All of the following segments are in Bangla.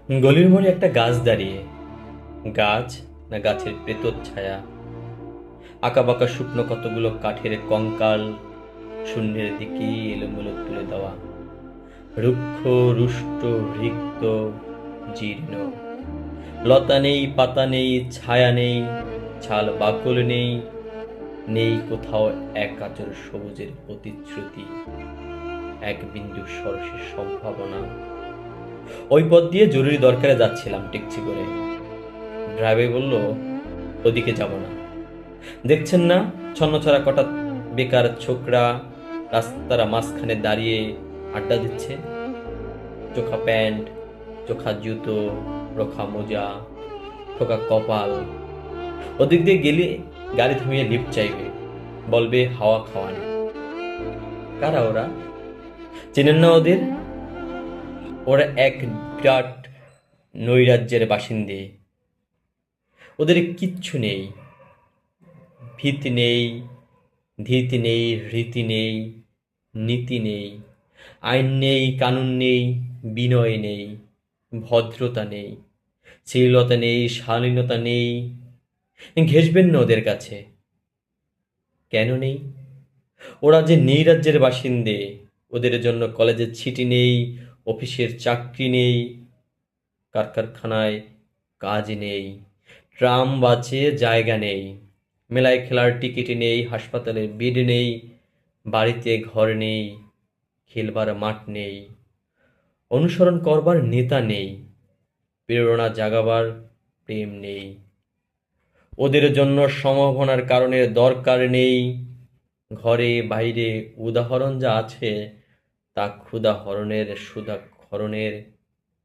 গলির মোড়ে একটা গাছ দাঁড়িয়ে, গাছ না গাছের প্রেতর ছায়া, আঁকাবাঁকা শুকনো কতগুলো কাঠের কঙ্কাল শূন্যের দিকে এলোমেলো তুলে দেওয়া, রুক্ষ রুষ্ট রিক্ত জীর্ণ, লতা নেই, পাতা নেই, ছায়া নেই, ছাল বাকল নেই, নেই কোথাও এক আঁচল সবুজের প্রতিশ্রুতি, এক বিন্দু সরসের সম্ভাবনা। ওই পথ দিয়ে জরুরি দরকারে যাচ্ছিলাম ট্যাক্সি করে। ড্রাইভার বলল, ওদিকে যাব না। দেখছেন না ছন্নছাড়া কটা বেকার ছোকরা রাস্তার মাঝখানে দাঁড়িয়ে আড্ডা দিচ্ছে, চোখা প্যান্ট, চোখা জুতো, রোখা মোজা, ঠোকা কপাল। ওদিক দিয়ে গেলে গাড়ি থামিয়ে লিফট চাইবে, বলবে হাওয়া খাওয়ান। কারা ওরা? চেনেন না ওদের? ওরা এক বিরাট নৈরাজ্যের বাসিন্দে। ওদের কিচ্ছু নেই, ভীত নেই, ধীতি নেই, রীতি নেই, নীতি নেই, আইন নেই, কানুন নেই, বিনয় নেই, ভদ্রতা নেই, শ্লীলতা নেই, শালীনতা নেই। ঘেঁষবেন না ওদের কাছে। কেন নেই? ওরা যে নৈরাজ্যের বাসিন্দে। ওদের জন্য কলেজের ছিটি নেই, অফিসের চাকরি নেই, কারখানায় কাজ নেই, ট্রাম বাসে জায়গা নেই, মেলায় খেলার টিকিট নেই, হাসপাতালে বেড নেই, বাড়িতে ঘর নেই, খেলবার মাঠ নেই, অনুসরণ করবার নেতা নেই, প্রেরণা জাগাবার প্রেম নেই। ওদের জন্য সম্ভাবনার কারণের দরকার নেই। ঘরে বাইরে উদাহরণ যা আছে তা ক্ষুধাহরণের ক্ষরণের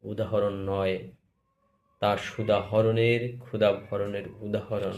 উদাহরণ নয়, তা সুধাহরণের ক্ষুধাভরণের উদাহরণ।